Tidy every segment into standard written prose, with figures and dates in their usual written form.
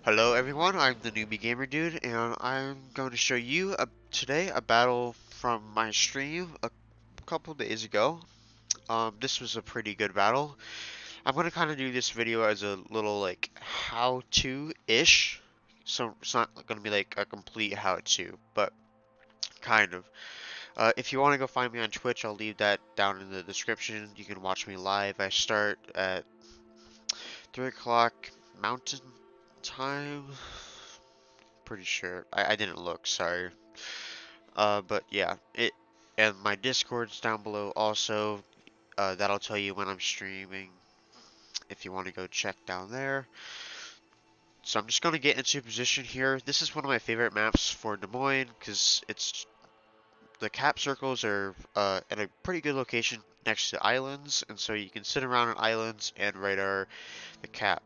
Hello everyone, I'm the newbie gamer dude, and I'm going to show you today a battle from my stream a couple days ago. This was a pretty good battle. I'm going to kind of do this video as a little like how-to-ish, so it's not going to be like a complete how-to, but kind of. If you want to go find me on Twitch, I'll leave that down in the description. You can watch me live. I start at 3 o'clock Mountain Time. Pretty sure. I didn't look, sorry. But yeah, and my Discord's down below also. That'll tell you when I'm streaming if you want to go check down there. So I'm just gonna get into position here. This is one of my favorite maps for Des Moines because it's the cap circles are at a pretty good location next to islands, and so you can sit around on islands and radar the cap.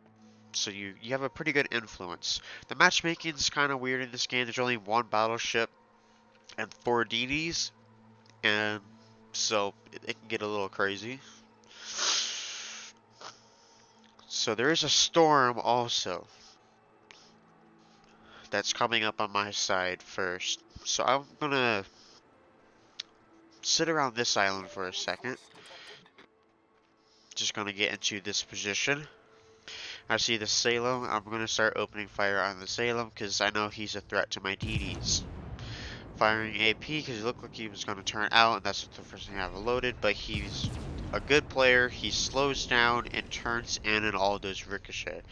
So you have a pretty good influence. The matchmaking is kind of weird in this game. There's only one battleship and 4 DDs, and so it can get a little crazy. So there is a storm also that's coming up on my side first. So I'm gonna sit around this island for a second. Just gonna get into this position. I see the Salem. I'm gonna start opening fire on the Salem because I know he's a threat to my DDs. Firing AP because he looked like he was going to turn out, and that's the first thing I have loaded, but he's a good player. He slows down and turns in and all those ricochet.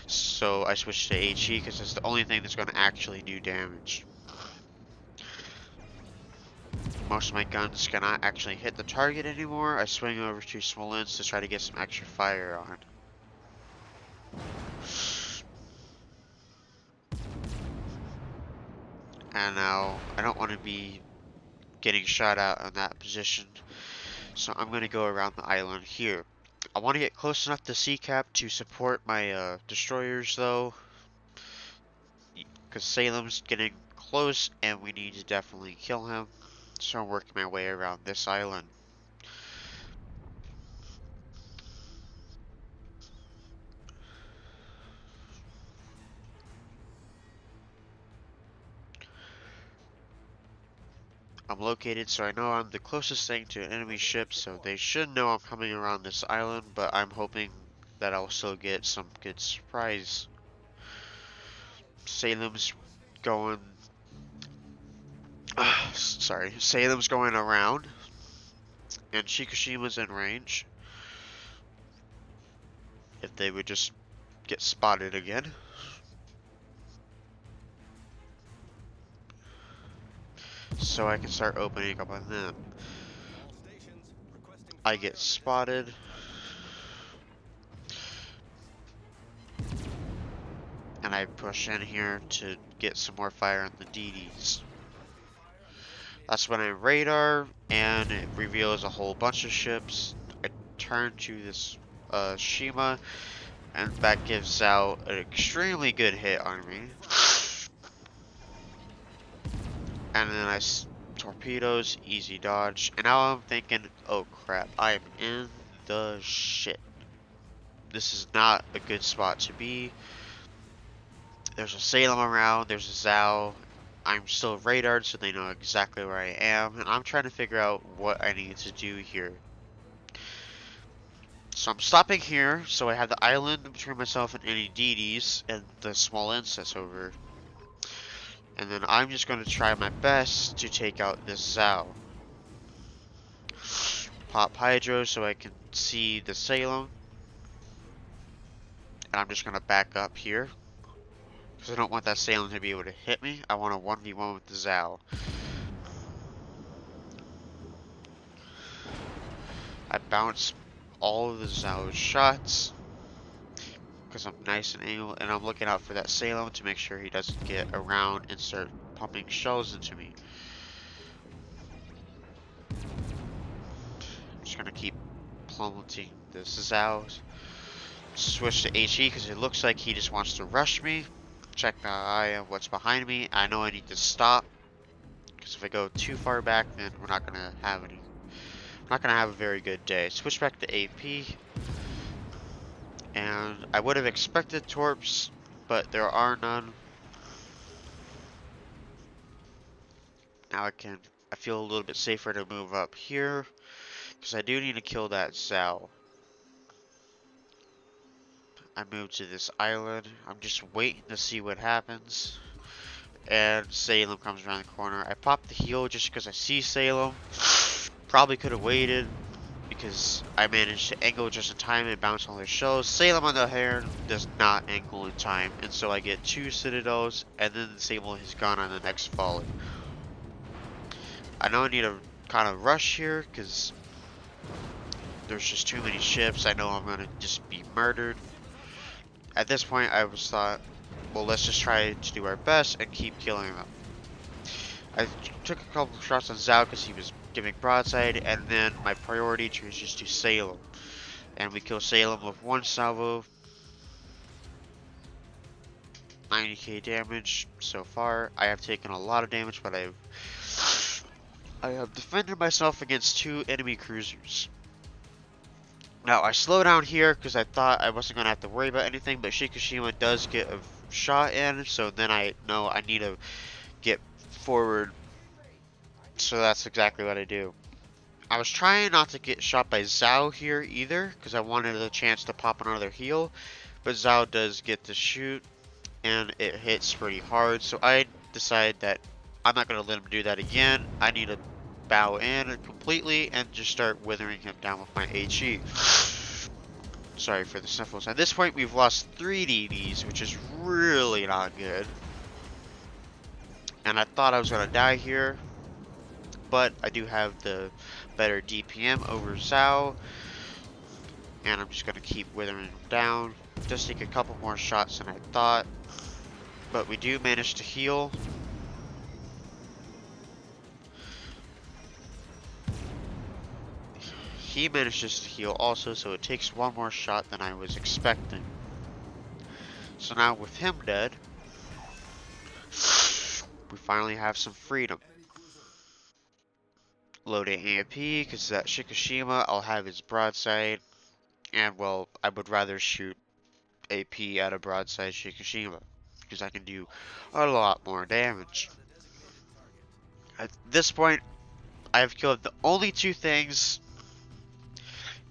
So I switched to HE because that's the only thing that's going to actually do damage. Most of my guns cannot actually hit the target anymore. I swing over to Smolensk to try to get some extra fire on. And now I don't want to be getting shot out in that position, so I'm going to go around the island here. I want to get close enough to C-Cap to support my destroyers though, because Salem's getting close and we need to definitely kill him, so I'm working my way around this island. I'm located so I know I'm the closest thing to an enemy ship, so they should know I'm coming around this island, but I'm hoping that I'll still get some good surprise. Salem's going Salem's going around, and Shikishima's in range. If they would just get spotted again. So I can start opening up on them. I get spotted. And I push in here to get some more fire on the DDs. That's when I radar, and it reveals a whole bunch of ships. I turn to this Shima, and that gives out an extremely good hit on me. And then torpedoes, easy dodge, and now I'm thinking, oh crap, I am in the shit. This is not a good spot to be. There's a Salem around, there's a Zao. I'm still radared, so they know exactly where I am, and I'm trying to figure out what I need to do here. So I'm stopping here, so I have the island between myself and any DDs, and the small that's over. And then I'm just going to try my best to take out this Zao. Pop Hydro so I can see the Salem. And I'm just going to back up here, because I don't want that Salem to be able to hit me. I want a 1v1 with the Zao. I bounce all of the Zao's shots, because I'm nice and angled, and I'm looking out for that Salem to make sure he doesn't get around and start pumping shells into me. I'm just gonna keep plummeting this Zao. Switch to HE because it looks like he just wants to rush me. Check my eye of what's behind me. I know I need to stop, because if I go too far back, then we're not gonna have any. I'm not gonna have a very good day. Switch back to AP. And I would have expected torps, but there are none. Now I feel a little bit safer to move up here, because I do need to kill that Zao. I moved to this island. I'm just waiting to see what happens. And Salem comes around the corner. I pop the heal just because I see Salem. Probably could have waited, because I managed to angle just in time and bounce all their shells. Salem on the other hand does not angle in time, and so I get 2 citadels, and then Sable has gone on the next volley. I know I need to kind of rush here, because there's just too many ships. I know I'm going to just be murdered. At this point, I was thought, well, let's just try to do our best and keep killing them. I took a couple of shots on Zhao because he was giving broadside, and then my priority changes to Salem. And we kill Salem with 1 salvo. 90k damage so far. I have taken a lot of damage, but I have defended myself against 2 enemy cruisers. Now, I slow down here because I thought I wasn't going to have to worry about anything, but Shikishima does get a shot in, so then I know I need to get forward. So that's exactly what I do. I was trying not to get shot by Zhao here either, because I wanted a chance to pop another heal, but Zhao does get to shoot, and it hits pretty hard, so I decide that I'm not going to let him do that again. I need to bow in completely and just start withering him down with my HE. Sorry for the sniffles. At this point, we've lost 3 DDs, which is really not good. And I thought I was going to die here, but I do have the better DPM over Zhao, and I'm just going to keep withering him down. It does take a couple more shots than I thought, but we do manage to heal. He manages to heal also, so it takes 1 more shot than I was expecting. So now with him dead, we finally have some freedom. Loading AMP, because that Shikishima, I'll have his broadside, and well, I would rather shoot AP at a broadside Shikishima, because I can do a lot more damage. At this point, I have killed the only 2 things,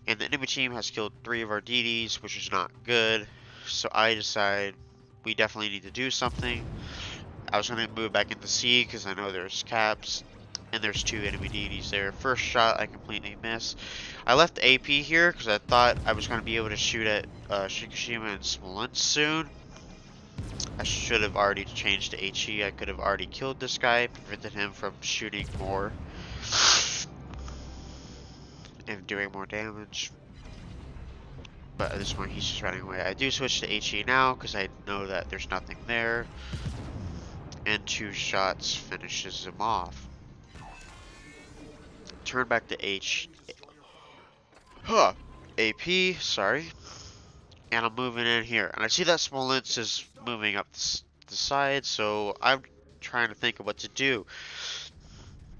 and the enemy team has killed 3 of our DDs, which is not good, so I decide we definitely need to do something. I was going to move back into C because I know there's caps, and there's 2 enemy DDs there. First shot I completely miss. I left the AP here because I thought I was going to be able to shoot at Shikishima and Smolensk soon. I should have already changed to HE. I could have already killed this guy, prevented him from shooting more and doing more damage. But at this point he's just running away. I do switch to HE now because I know that there's nothing there. And 2 shots finishes him off. Turn back to AP, sorry. And I'm moving in here. And I see that Smolensk is moving up the side, so I'm trying to think of what to do.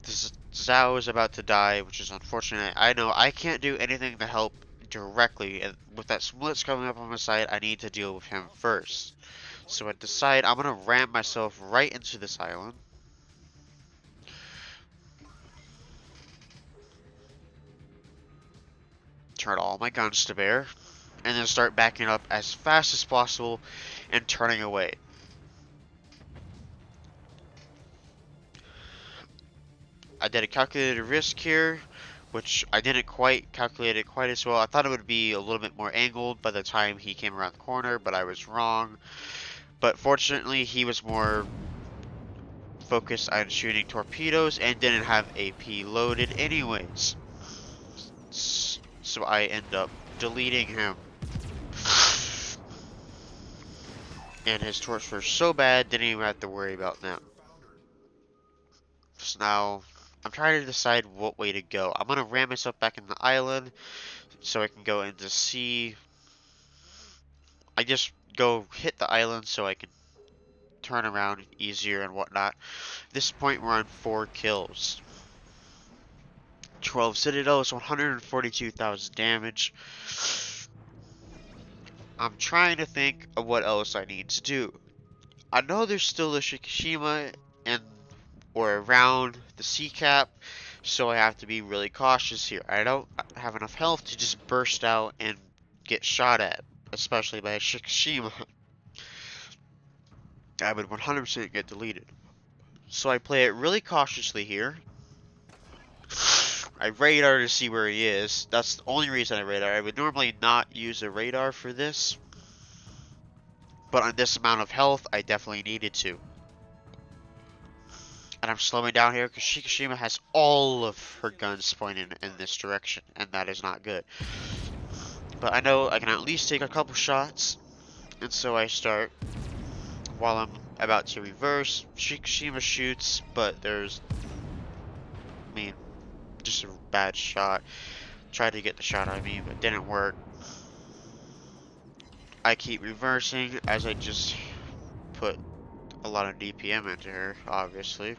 This Zhao is about to die, which is unfortunate. I know I can't do anything to help directly, and with that Smolensk coming up on my side, I need to deal with him first. So I decide I'm gonna ram myself right into this island. Turn all my guns to bear, and then start backing up as fast as possible and turning away. I did a calculated risk here, which I didn't quite calculate it quite as well. I thought it would be a little bit more angled by the time he came around the corner, but I was wrong. But fortunately, he was more focused on shooting torpedoes and didn't have AP loaded anyways. So I end up deleting him. And his torch were so bad, didn't even have to worry about them. So now, I'm trying to decide what way to go. I'm gonna ram myself back in the island, so I can go into sea. I just go hit the island so I can turn around easier and whatnot. At this point, we're on 4 kills. 12 citadels, 142,000 damage. I'm trying to think of what else I need to do. I know there's still a Shikishima and or around the sea cap, so I have to be really cautious here. I don't have enough health to just burst out and get shot at, especially by a Shikishima. I would 100% get deleted. So I play it really cautiously here. I radar to see where he is. That's the only reason I radar. I would normally not use a radar for this, but on this amount of health, I definitely needed to. And I'm slowing down here because Shikishima has all of her guns pointed in this direction, and that is not good. But I know I can at least take a couple shots, and so I start. While I'm about to reverse, Shikishima shoots, but there's, I mean, just a bad shot. Tried to get the shot on me, but didn't work. I keep reversing as I just put a lot of DPM into her, obviously.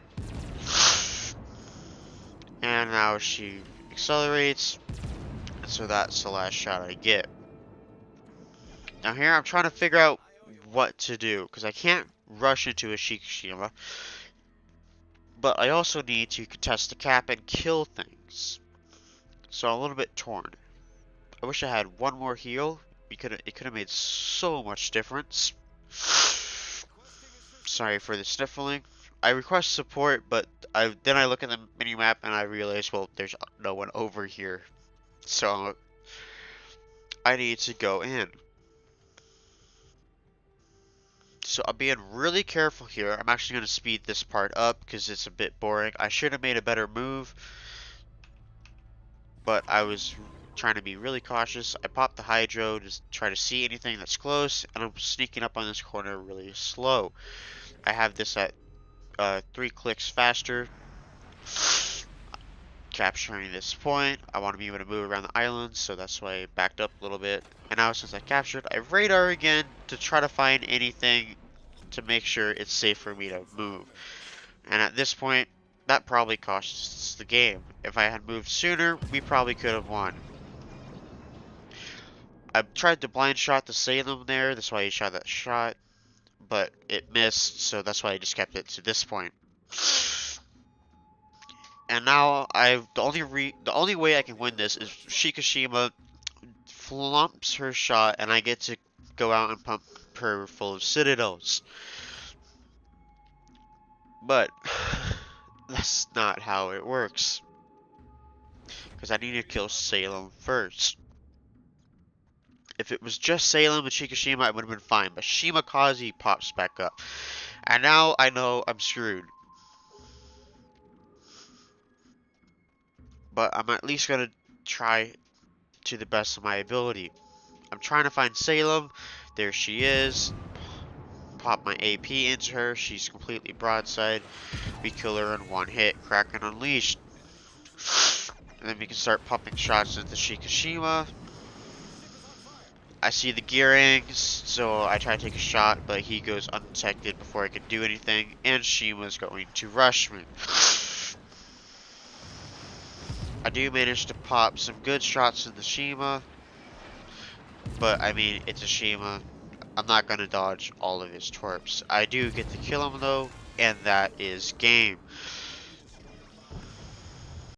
And now she accelerates, and so that's the last shot I get. Now here I'm trying to figure out what to do, because I can't rush into a Shikishima, but I also need to contest the cap and kill things. So I'm a little bit torn. I wish I had one more heal. It could have made so much difference. Sorry for the sniffling. I request support, but then I look at the minimap and I realize, well, there's no one over here. So I need to go in. So I'm being really careful here. I'm actually going to speed this part up because it's a bit boring. I should have made a better move, but I was trying to be really cautious. I popped the hydro to try to see anything that's close, and I'm sneaking up on this corner really slow. I have this at 3 clicks faster. Capturing this point, I want to be able to move around the island, so that's why I backed up a little bit. And now since I captured, I radar again to try to find anything to make sure it's safe for me to move. And at this point, that probably cost us the game. If I had moved sooner, we probably could have won. I tried to blind shot the Salem there, that's why he shot that shot, but it missed, so that's why I just kept it to this point. And now the only way I can win this is Shikishima flumps her shot, and I get to go out and pump her full of citadels. But that's not how it works, because I need to kill Salem first. If it was just Salem and Shikishima, it would have been fine, but Shimakaze pops back up. And now I know I'm screwed. But I'm at least going to try to the best of my ability. I'm trying to find Salem. There she is. Pop my AP into her. She's completely broadside. We kill her in one hit. Kraken Unleashed. And then we can start pumping shots into Shikishima. I see the gearings, so I try to take a shot, but he goes undetected before I can do anything, and Shima's going to rush me. I do manage to pop some good shots in the Shima, but I mean, it's a Shima. I'm not going to dodge all of his torps. I do get to kill him though, and that is game.